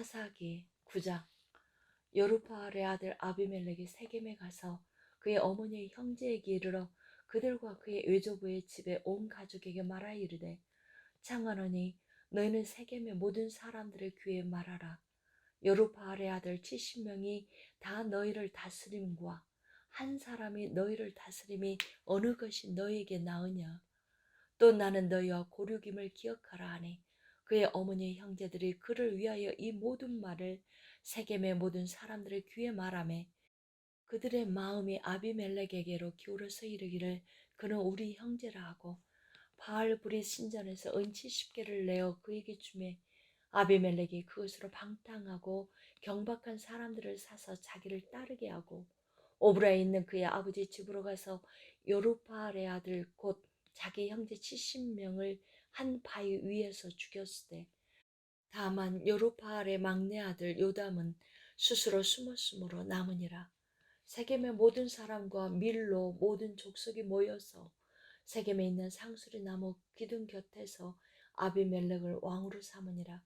사사기 9장. 여루바알의 아들 아비멜렉이 세겜에 가서 그의 어머니의 형제에게 이르러 그들과 그의 외조부의 집에 온 가족에게 말하여 이르되, 창하노니 너희는 세겜의 모든 사람들의 귀에 말하라. 여루바알의 아들 70명이 다 너희를 다스림과 한 사람이 너희를 다스림이 어느 것이 너희에게 나으냐. 또 나는 너희와 고륙임을 기억하라 하니, 그의 어머니의 형제들이 그를 위하여 이 모든 말을 세겜의 모든 사람들의 귀에 말하매, 그들의 마음이 아비멜렉에게로 기울어서 이르기를 그는 우리 형제라 하고, 바알브리 신전에서 은 70개를 내어 그에게 주매, 아비멜렉이 그것으로 방탕하고 경박한 사람들을 사서 자기를 따르게 하고, 오브라에 있는 그의 아버지 집으로 가서 요르바알의 아들 곧 자기 형제 70명을 한 바위 위에서 죽였으되, 다만 요르바알의 막내 아들 요담은 스스로 숨었으므로 남으니라. 세겜의 모든 사람과 밀로 모든 족속이 모여서 세겜에 있는 상수리 나무 기둥 곁에서 아비멜렉을 왕으로 삼으니라.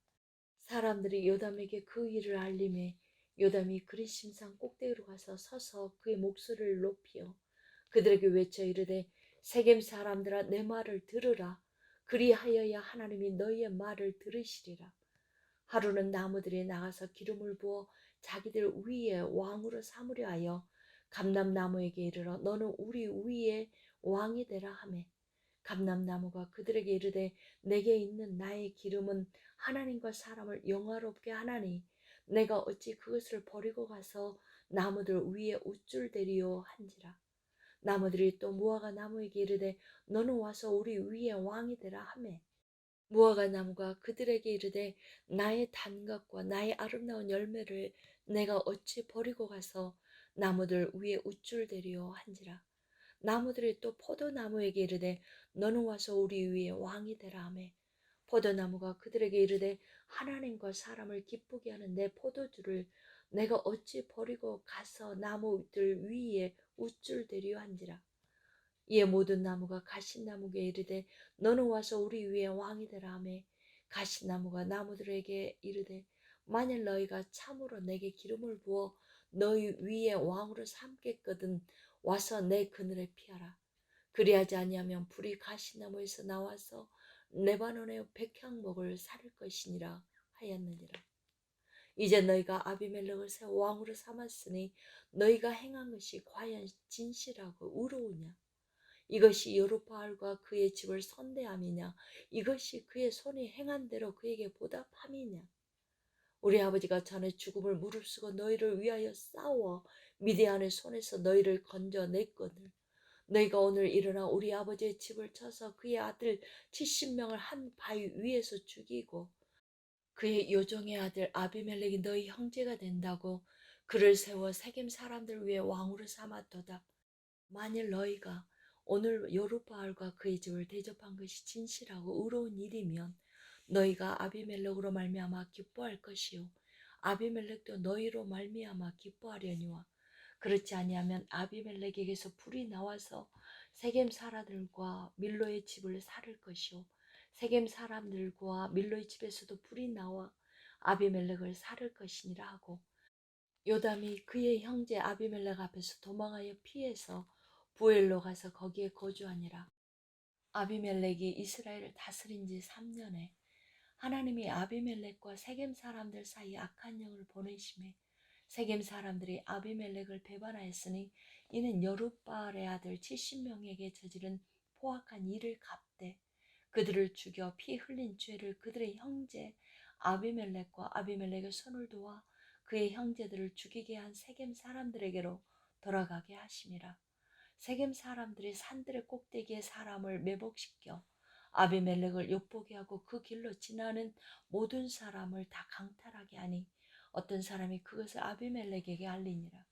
사람들이 요담에게 그 일을 알림해 요담이 그리심산 꼭대기로 가서 서서 그의 목소리를 높이어 그들에게 외쳐 이르되, 세겜 사람들아, 내 말을 들으라. 그리하여야 하나님이 너희의 말을 들으시리라. 하루는 나무들이 나가서 기름을 부어 자기들 위에 왕으로 삼으려 하여 감람나무에게 이르러 너는 우리 위에 왕이 되라 하매, 감람나무가 그들에게 이르되, 내게 있는 나의 기름은 하나님과 사람을 영화롭게 하나니 내가 어찌 그것을 버리고 가서 나무들 위에 우쭐대리요 한지라. 나무들이 또 무화과 나무에게 이르되, 너는 와서 우리 위에 왕이 되라 하매, 무화과 나무가 그들에게 이르되, 나의 단각과 나의 아름다운 열매를 내가 어찌 버리고 가서 나무들 위에 우쭐대리요 한지라. 나무들이 또 포도나무에게 이르되, 너는 와서 우리 위에 왕이 되라 하매, 포도나무가 그들에게 이르되, 하나님과 사람을 기쁘게 하는 내 포도주를 내가 어찌 버리고 가서 나무들 위에 우쭐대리요 한지라. 이에 모든 나무가 가시나무에게 이르되, 너는 와서 우리 위에 왕이 되라 하매, 가시나무가 나무들에게 이르되, 만일 너희가 참으로 내게 기름을 부어 너희 위에 왕으로 삼겠거든 와서 내 그늘에 피하라. 그리하지 아니하면 불이 가시나무에서 나와서 레바논의 백향목을 사를 것이니라 하였느니라. 이제 너희가 아비멜렉을 세워 왕으로 삼았으니 너희가 행한 것이 과연 진실하고 의로우냐? 이것이 여루바알과 그의 집을 선대함이냐? 이것이 그의 손이 행한 대로 그에게 보답함이냐? 우리 아버지가 전에 죽음을 무릅쓰고 너희를 위하여 싸워 미디안의 손에서 너희를 건져냈거늘 너희가 오늘 일어나 우리 아버지의 집을 쳐서 그의 아들 70명을 한 바위 위에서 죽이고 그의 요종의 아들 아비멜렉이 너희 형제가 된다고 그를 세워 세겜 사람들 위에 왕으로 삼았도다. 만일 너희가 오늘 여루바알과 그의 집을 대접한 것이 진실하고 의로운 일이면 너희가 아비멜렉으로 말미암아 기뻐할 것이요 아비멜렉도 너희로 말미암아 기뻐하려니와, 그렇지 아니하면 아비멜렉에게서 불이 나와서 세겜 사람들과 밀로의 집을 살을 것이요 세겜 사람들과 밀로의 집에서도 불이 나와 아비멜렉을 살을 것이니라 하고, 요담이 그의 형제 아비멜렉 앞에서 도망하여 피해서 부엘로 가서 거기에 거주하니라. 아비멜렉이 이스라엘을 다스린 지 3년에 하나님이 아비멜렉과 세겜 사람들 사이에 악한 영을 보내심에 세겜 사람들이 아비멜렉을 배반하였으니 이는 여룻바알의 아들 70명에게 저지른 포악한 일을 갚되 그들을 죽여 피 흘린 죄를 그들의 형제 아비멜렉과 아비멜렉의 손을 도와 그의 형제들을 죽이게 한 세겜 사람들에게로 돌아가게 하심이라. 세겜 사람들이 산들의 꼭대기에 사람을 매복시켜 아비멜렉을 욕보게 하고 그 길로 지나는 모든 사람을 다 강탈하게 하니 어떤 사람이 그것을 아비멜렉에게 알리니라.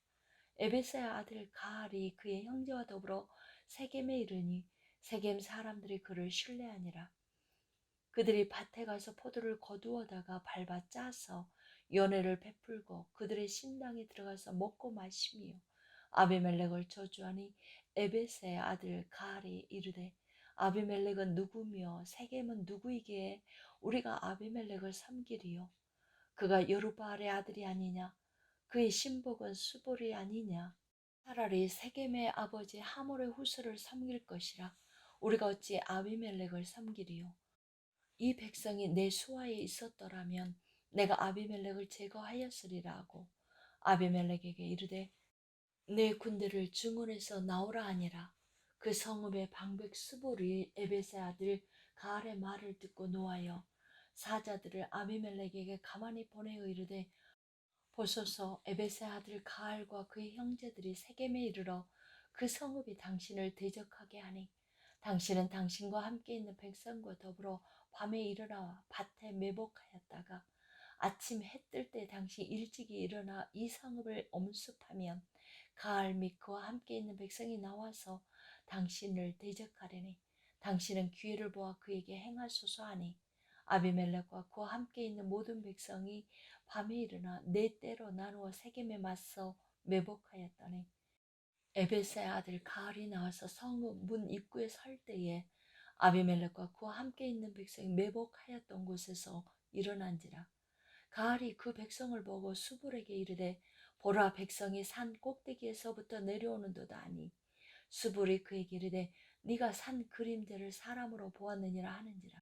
에베스의 아들 가알이 그의 형제와 더불어 세겜에 이르니 세겜 사람들이 그를 신뢰하니라. 그들이 밭에 가서 포도를 거두어다가 밟아 짜서 연회를 베풀고 그들의 신당에 들어가서 먹고 마시며 아비멜렉을 저주하니, 에베스의 아들 가알이 이르되, 아비멜렉은 누구며 세겜은 누구이기에 우리가 아비멜렉을 섬기리요? 그가 여루바알의 아들이 아니냐? 그의 신복은 수볼이 아니냐? 차라리 세겜의 아버지 하몰의 후손을 섬길 것이라. 우리가 어찌 아비멜렉을 섬기리요? 이 백성이 내 수하에 있었더라면 내가 아비멜렉을 제거하였으리라 하고 아비멜렉에게 이르되 내 군대를 증원에서 나오라 하니라. 그 성읍의 방백 수볼이 에벳의 아들 가알의 말을 듣고 노하여 사자들을 아비멜렉에게 가만히 보내어 이르되 보소서, 에벳의 아들 가알과 그의 형제들이 세겜에 이르러 그 성읍이 당신을 대적하게 하니 당신은 당신과 함께 있는 백성과 더불어 밤에 일어나 밭에 매복하였다가 아침 해 뜰 때 당신 일찍이 일어나 이 성읍을 엄습하면 가알 및 그와 함께 있는 백성이 나와서 당신을 대적하려니 당신은 기회를 보아 그에게 행하소서 하니 아비멜렉과 그와 함께 있는 모든 백성이 밤에 일어나 네 때로 나누어 세겜에 맞서 매복하였더니 에벳의 아들 가알이 나와서 성읍 문 입구에 설 때에 아비멜렉과 그와 함께 있는 백성이 매복하였던 곳에서 일어난지라. 가알이 그 백성을 보고 수불에게 이르되 보라, 백성이 산 꼭대기에서부터 내려오는도다 하니 수불이 그에게 이르되 네가 산 그림자를 사람으로 보았느니라 하는지라.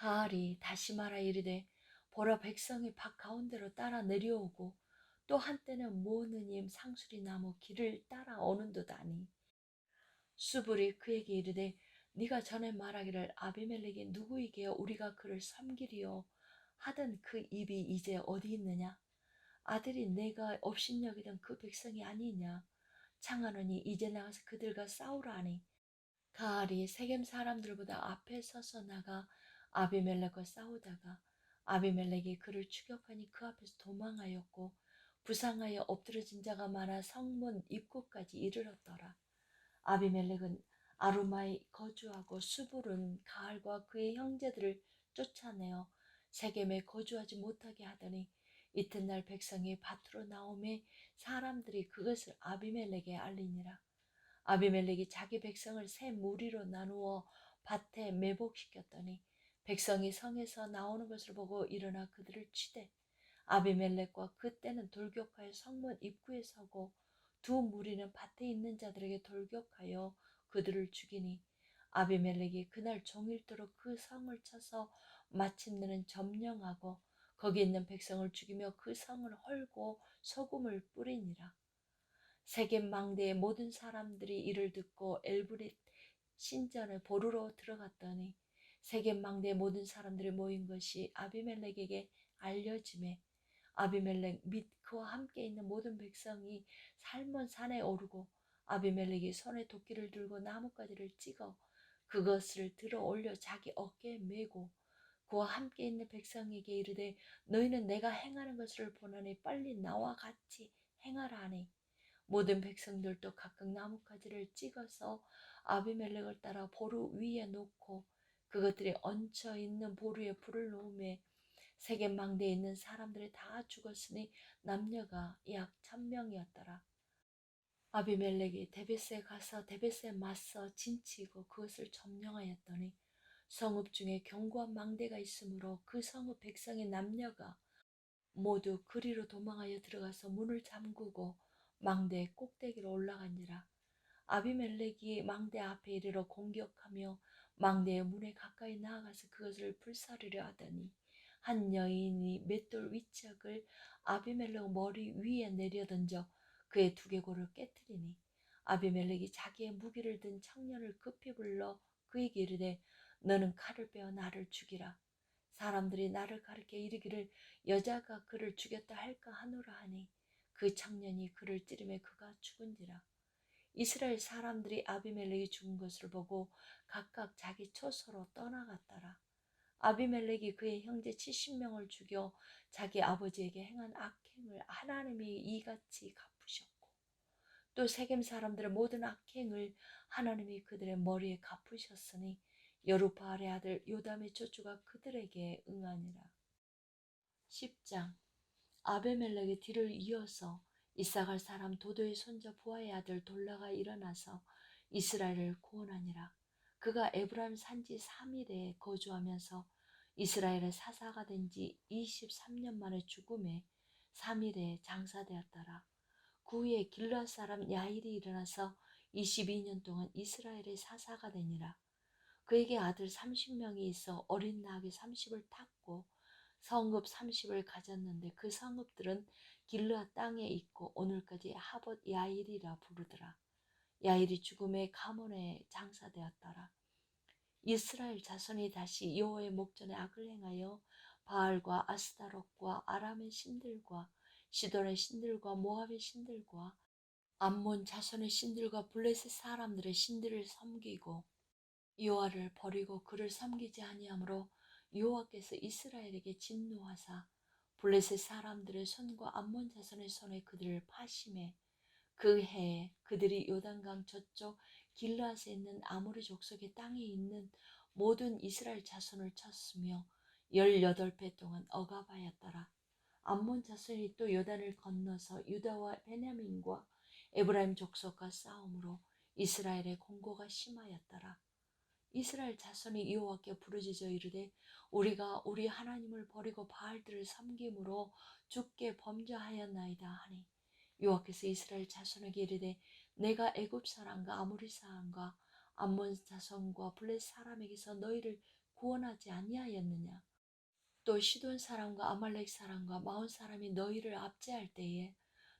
가알이 다시 말하 이르되 보라, 백성이 밭 가운데로 따라 내려오고 또 한때는 모느님 상수리 나무 길을 따라 오는도다 하니 수불이 그에게 이르되 네가 전에 말하기를 아비멜렉이 누구이기에 우리가 그를 섬기리요 하던 그 입이 이제 어디 있느냐? 아들이 내가 업신여기던 그 백성이 아니냐? 창하노니 이제 나가서 그들과 싸우라 하니 가알이 세겜 사람들보다 앞에 서서 나가 아비멜렉과 싸우다가 아비멜렉이 그를 추격하니 그 앞에서 도망하였고 부상하여 엎드러진 자가 많아 성문 입구까지 이르렀더라. 아비멜렉은 아루마에 거주하고 수불은 가알과 그의 형제들을 쫓아내어 세겜에 거주하지 못하게 하더니 이튿날 백성이 밭으로 나오매 사람들이 그것을 아비멜렉에 알리니라. 아비멜렉이 자기 백성을 세 무리로 나누어 밭에 매복시켰더니 백성이 성에서 나오는 것을 보고 일어나 그들을 치되 아비멜렉과 그때는 돌격하여 성문 입구에 서고 두 무리는 밭에 있는 자들에게 돌격하여 그들을 죽이니 아비멜렉이 그날 종일토록 그 성을 쳐서 마침내는 점령하고 거기 있는 백성을 죽이며 그 성을 헐고 소금을 뿌리니라. 세겜 망대의 모든 사람들이 이를 듣고 엘브릿 신전에 보르러 들어갔더니 세겜 망대의 모든 사람들이 모인 것이 아비멜렉에게 알려지매 아비멜렉 및 그와 함께 있는 모든 백성이 살몬 산에 오르고 아비멜렉이 손에 도끼를 들고 나뭇가지를 찍어 그것을 들어 올려 자기 어깨에 메고 그와 함께 있는 백성에게 이르되 너희는 내가 행하는 것을 보노니 빨리 나와 같이 행하라 하니 모든 백성들도 각각 나뭇가지를 찍어서 아비멜렉을 따라 보루 위에 놓고 그것들이 얹혀 있는 보루에 불을 놓으매 세겜 망대에 있는 사람들이 다 죽었으니 남녀가 약 1000명이었더라. 아비멜렉이 데베스에 가서 데베스에 맞서 진치고 그것을 점령하였더니 성읍 중에 견고한 망대가 있으므로 그 성읍 백성의 남녀가 모두 그리로 도망하여 들어가서 문을 잠그고 망대의 꼭대기로 올라간지라. 아비멜렉이 망대 앞에 이르러 공격하며 망대의 문에 가까이 나아가서 그것을 불사르려 하더니 한 여인이 맷돌 위짝을 아비멜렉 머리 위에 내려던져 그의 두개골을 깨뜨리니 아비멜렉이 자기의 무기를 든 청년을 급히 불러 그에게 이르되 너는 칼을 빼어 나를 죽이라. 사람들이 나를 가리켜 이르기를 여자가 그를 죽였다 할까 하노라 하니 그 청년이 그를 찌르매 그가 죽은지라. 이스라엘 사람들이 아비멜렉이 죽은 것을 보고 각각 자기 처소로 떠나갔더라. 아비멜렉이 그의 형제 70명을 죽여 자기 아버지에게 행한 악행을 하나님이 이같이 갚으셨고 또 세겜 사람들의 모든 악행을 하나님이 그들의 머리에 갚으셨으니 여루바알의 아들 요담의 저주가 그들에게 응하니라. 10장. 아비멜렉의 뒤를 이어서 이사갈 사람 도도의 손자 부하의 아들 돌라가 일어나서 이스라엘을 구원하니라. 그가 에브라임 산지 3일에 거주하면서 이스라엘의 사사가 된 지 23년 만에 죽음에 3일에 장사되었더라. 그 후에 길르앗 사람 야일이 일어나서 22년 동안 이스라엘의 사사가 되니라. 그에게 아들 30명이 있어 어린 나귀 30을 탔고 성읍 30을 가졌는데 그 성읍들은 길르앗 땅에 있고 오늘까지 하봇 야일이라 부르더라. 야일이 죽음에 가문에 장사되었더라. 이스라엘 자손이 다시 여호와의 목전에 악을 행하여 바알과 아스타롯과 아람의 신들과 시돈의 신들과 모압의 신들과 암몬 자손의 신들과 블레셋 사람들의 신들을 섬기고 여호와를 버리고 그를 섬기지 아니하므로 여호와께서 이스라엘에게 진노하사 블레셋 사람들의 손과 암몬 자손의 손에 그들을 파심해 그 해에 그들이 요단강 저쪽 길르앗에 있는 아모리 족속의 땅에 있는 모든 이스라엘 자손을 쳤으며 18배 동안 억압하였더라. 암몬 자손이 또 요단을 건너서 유다와 베냐민과 에브라임 족속과 싸움으로 이스라엘의 공고가 심하였더라. 이스라엘 자손이 여호와께 부르짖어 이르되 우리가 우리 하나님을 버리고 바알들을 섬김으로 주께 범죄하였나이다 하니 여호와께서 이스라엘 자손에게 이르되 내가 애굽 사람과 아모리 사람과 암몬 자손과 블레셋 사람에게서 너희를 구원하지 아니하였느냐. 또 시돈 사람과 아말렉 사람과 마온 사람이 너희를 압제할 때에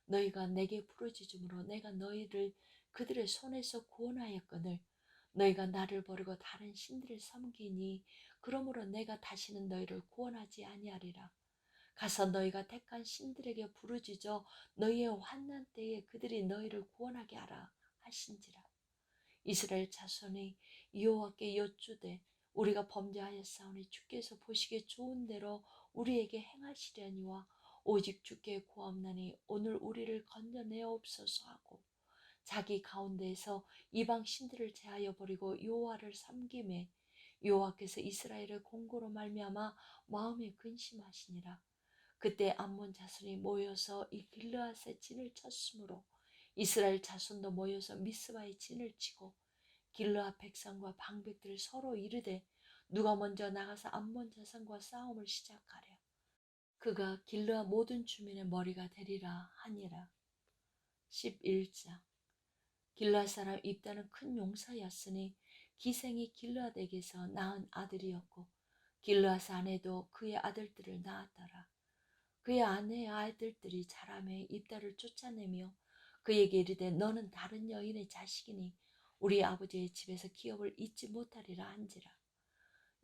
너희가 내게 부르짖음으로 내가 너희를 그들의 손에서 구원하였거늘 너희가 나를 버리고 다른 신들을 섬기니 그러므로 내가 다시는 너희를 구원하지 아니하리라. 가서 너희가 택한 신들에게 부르짖어 너희의 환난 때에 그들이 너희를 구원하게 하라 하신지라. 이스라엘 자손이 여호와께 여쭈되 우리가 범죄하였사오니 주께서 보시기에 좋은 대로 우리에게 행하시려니와 오직 주께 구하옵나니 오늘 우리를 건져내옵소서 하고 자기 가운데에서 이방 신들을 제하여 버리고 여호와를 섬김에 여호와께서 이스라엘의 공고로 말미암아 마음에 근심하시니라. 그때 암몬 자손이 모여서 이 길르앗에 진을 쳤으므로 이스라엘 자손도 모여서 미스바에 진을 치고 길르앗 백성과 방백들을 서로 이르되 누가 먼저 나가서 암몬 자손과 싸움을 시작하랴. 그가 길르앗 모든 주민의 머리가 되리라 하니라. 11장 길르앗 사람 입다는 큰 용사였으니 기생이 길르앗에게서 낳은 아들이었고 길르앗 아내도 그의 아들들을 낳았더라. 그의 아내의 아들들이 자라매 입다를 쫓아내며 그에게 이르되 너는 다른 여인의 자식이니 우리 아버지의 집에서 기업을 잊지 못하리라 한지라.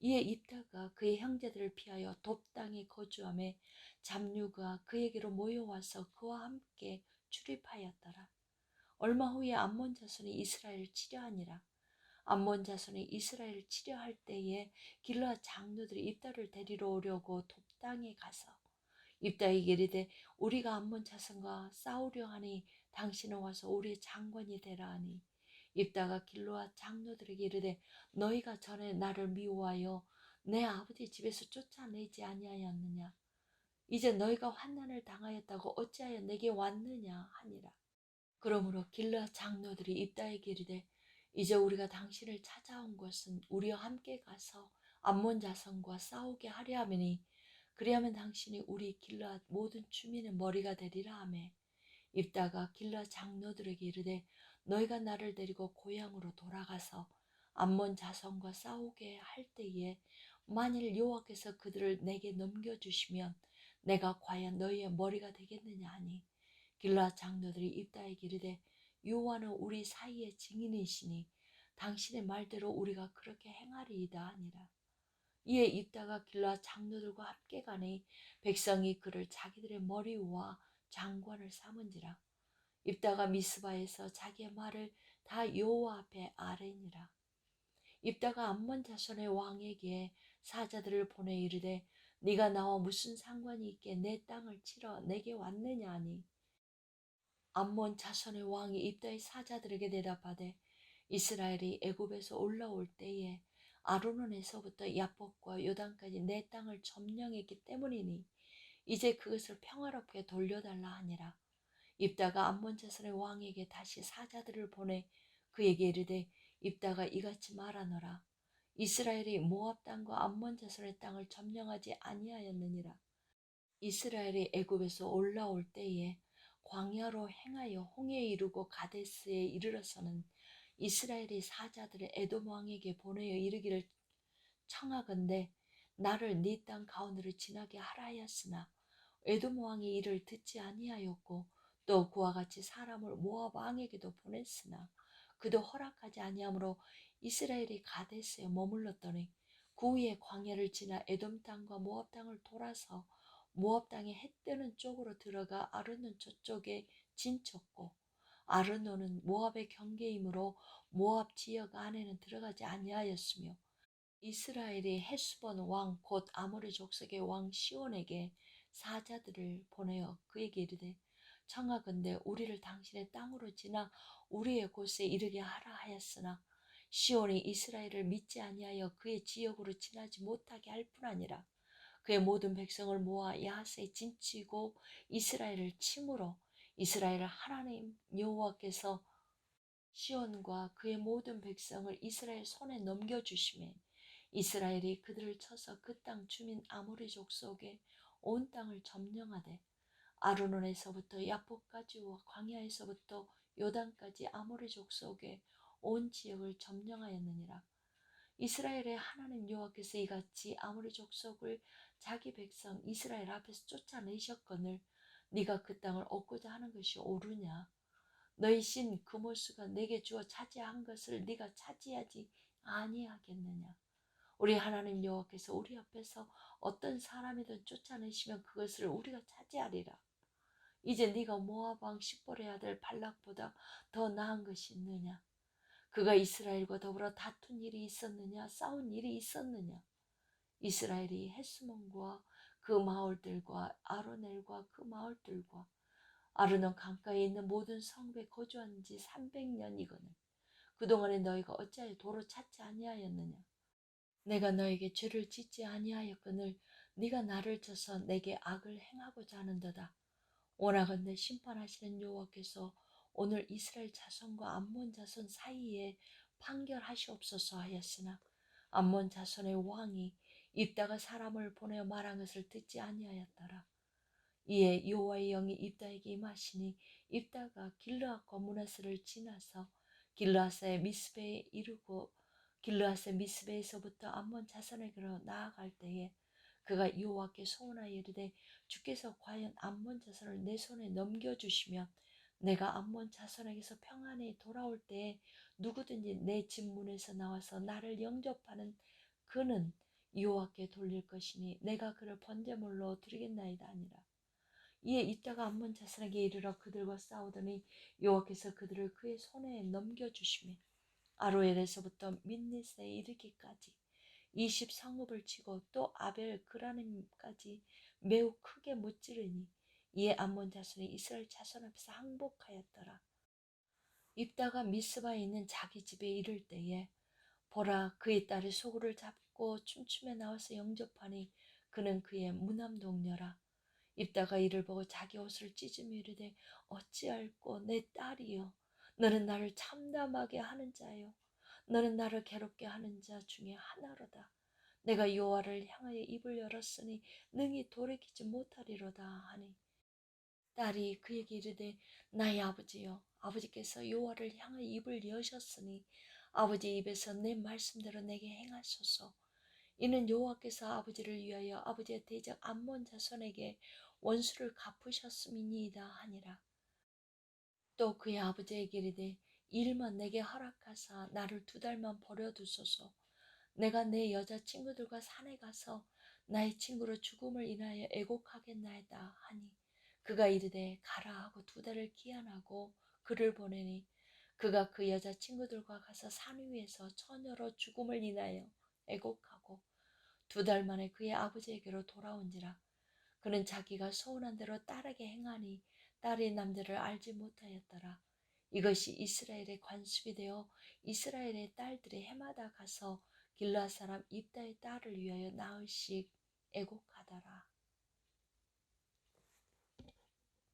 이에 입다가 그의 형제들을 피하여 돕 땅에 거주하며 잡류가 그에게로 모여와서 그와 함께 출입하였더라. 얼마 후에 암몬 자손이 이스라엘을 치려하니라. 암몬 자손이 이스라엘을 치려할 때에 길르앗 장로들이 입다를 데리러 오려고 돕 땅에 가서 입다에게 이르되 우리가 암몬 자손과 싸우려 하니 당신은 와서 우리의 장관이 되라 하니 입다가 길르앗 장로들에게 이르되 너희가 전에 나를 미워하여 내 아버지 집에서 쫓아내지 아니하였느냐. 이제 너희가 환난을 당하였다고 어찌하여 내게 왔느냐 하니라. 그러므로 길르앗 장로들이 입다에게 이르되 이제 우리가 당신을 찾아온 것은 우리와 함께 가서 암몬 자손과 싸우게 하려 함이니 그리하면 당신이 우리 길르앗 모든 주민의 머리가 되리라 하매 입다가 길르앗 장로들에게 이르되 너희가 나를 데리고 고향으로 돌아가서 암몬 자손과 싸우게 할 때에 만일 여호와께서 그들을 내게 넘겨주시면 내가 과연 너희의 머리가 되겠느냐 하니 길르앗 장로들이 입다에게 이르되 여호와는 우리 사이의 증인이시니 당신의 말대로 우리가 그렇게 행하리이다 하니라. 이에 입다가 길르앗 장로들과 함께 가니 백성이 그를 자기들의 머리 위와 장관을 삼은지라. 입다가 미스바에서 자기의 말을 다 여호와 앞에 아뢰니라. 입다가 암몬 자손의 왕에게 사자들을 보내 이르되 네가 나와 무슨 상관이 있게 내 땅을 치러 내게 왔느냐 하니 암몬 자손의 왕이 입다의 사자들에게 대답하되 이스라엘이 애굽에서 올라올 때에 아르논에서부터 야복과 요단까지 내 땅을 점령했기 때문이니 이제 그것을 평화롭게 돌려달라 하니라. 입다가 암몬 자손의 왕에게 다시 사자들을 보내 그에게 이르되 입다가 이같이 말하노라. 이스라엘이 모압 땅과 암몬 자손의 땅을 점령하지 아니하였느니라. 이스라엘이 애굽에서 올라올 때에 광야로 행하여 홍해에 이르고 가데스에 이르러서는 이스라엘이 사자들을 에돔 왕에게 보내어 이르기를 청하건대 나를 네 땅 가운데로 지나게 하라 하였으나 에돔 왕이 이를 듣지 아니하였고 또 그와 같이 사람을 모압 왕에게도 보냈으나 그도 허락하지 아니하므로 이스라엘이 가데스에 머물렀더니 그 후에 광야를 지나 에돔 땅과 모압 땅을 돌아서 모압 땅의 해 뜨는 쪽으로 들어가 아르논 저쪽에 진쳤고 아르논은 모압의 경계이므로 모압 지역 안에는 들어가지 아니하였으며 이스라엘이 헤스본 왕 곧 아모리 족속의 왕 시온에게 사자들을 보내어 그에게 이르되 청하건대 우리를 당신의 땅으로 지나 우리의 곳에 이르게 하라 하였으나 시온이 이스라엘을 믿지 아니하여 그의 지역으로 지나지 못하게 할 뿐 아니라 그의 모든 백성을 모아 야하스에 진치고 이스라엘을 침으로 이스라엘 하나님 여호와께서 시온과 그의 모든 백성을 이스라엘 손에 넘겨주시매 이스라엘이 그들을 쳐서 그 땅 주민 아모리 족속의 온 땅을 점령하되 아르논에서부터 야포까지와 광야에서부터 요단까지 아모리 족속의 온 지역을 점령하였느니라. 이스라엘의 하나님 여호와께서 이같이 아모리 족속을 자기 백성 이스라엘 앞에서 쫓아내셨거늘 네가 그 땅을 얻고자 하는 것이 옳으냐? 너희 신 그모스가 내게 주어 차지한 것을 네가 차지하지 아니하겠느냐? 우리 하나님 여호와께서 우리 앞에서 어떤 사람이든 쫓아내시면 그것을 우리가 차지하리라. 이제 네가 모압 왕 십볼의 아들 발락보다 더 나은 것이 있느냐? 그가 이스라엘과 더불어 다툰 일이 있었느냐? 싸운 일이 있었느냐? 이스라엘이 헤스몬과 그 마을들과 아로넬과 그 마을들과 아르논 강가에 있는 모든 성읍에 거주한 지 300년이거늘 그동안에 너희가 어찌하여 도로 찾지 아니하였느냐? 내가 너에게 죄를 짓지 아니하였거늘 네가 나를 쳐서 내게 악을 행하고자 하는도다. 원하건대 심판하시는 여호와께서 오늘 이스라엘 자손과 암몬 자손 사이에 판결하시옵소서 하였으나 암몬 자손의 왕이 입다가 사람을 보내어 말한 것을 듣지 아니하였더라. 이에 여호와의 영이 입다에게 임하시니 입다가 길르앗과 므낫세를 지나서 길르앗의 미스베에 이르고 길르앗의 미스베에서부터 암몬 자손에게로 나아갈 때에 그가 여호와께 소원하여 이르되 주께서 과연 암몬 자손을 내 손에 넘겨주시면 내가 암몬 자손에게서 평안히 돌아올 때에 누구든지 내 집 문에서 나와서 나를 영접하는 그는 여호와께 돌릴 것이니 내가 그를 번제물로 드리겠나이다 하니라. 이에 입다가 암몬 자손에게 이르러 그들과 싸우더니 여호와께서 그들을 그의 손에 넘겨주시며 아로엘에서부터 민니스에 이르기까지 20성읍을 치고 또 아벨 그라님까지 매우 크게 무찌르니 이에 암몬 자손이 이스라엘 자손 앞에서 항복하였더라. 입다가 미스바에 있는 자기 집에 이를 때에 보라 그의 딸이 소굴을 잡고 춤추며 나와서 영접하니 그는 그의 무남동녀라. 입다가 이를 보고 자기 옷을 찢으며 이르되 어찌할꼬 내 딸이여 너는 나를 참담하게 하는 자요 너는 나를 괴롭게 하는 자 중에 하나로다. 내가 여호와를 향하여 입을 열었으니 능히 돌이키지 못하리로다 하니 딸이 그에게 이르되 나의 아버지여 아버지께서 여호와를 향하여 입을 여셨으니 아버지 입에서 내 말씀대로 내게 행하소서. 이는 여호와께서 아버지를 위하여 아버지의 대적 암몬 자손에게 원수를 갚으셨음이니이다 하니라. 또 그의 아버지에게 이르되 일만 내게 허락하사 나를 2달만 버려두소서. 내가 내 여자친구들과 산에 가서 나의 친구로 죽음을 인하여 애곡하겠나이다 하니 그가 이르되 가라 하고 2달을 기한하고 그를 보내니 그가 그 여자친구들과 가서 산 위에서 처녀로 죽음을 인하여 애곡하고 2달 만에 그의 아버지에게로 돌아온지라. 그는 자기가 소원한 대로 딸에게 행하니 딸이 남들을 알지 못하였더라. 이것이 이스라엘의 관습이 되어 이스라엘의 딸들이 해마다 가서 길르앗 사람 입다의 딸을 위하여 나흘씩 애곡하더라.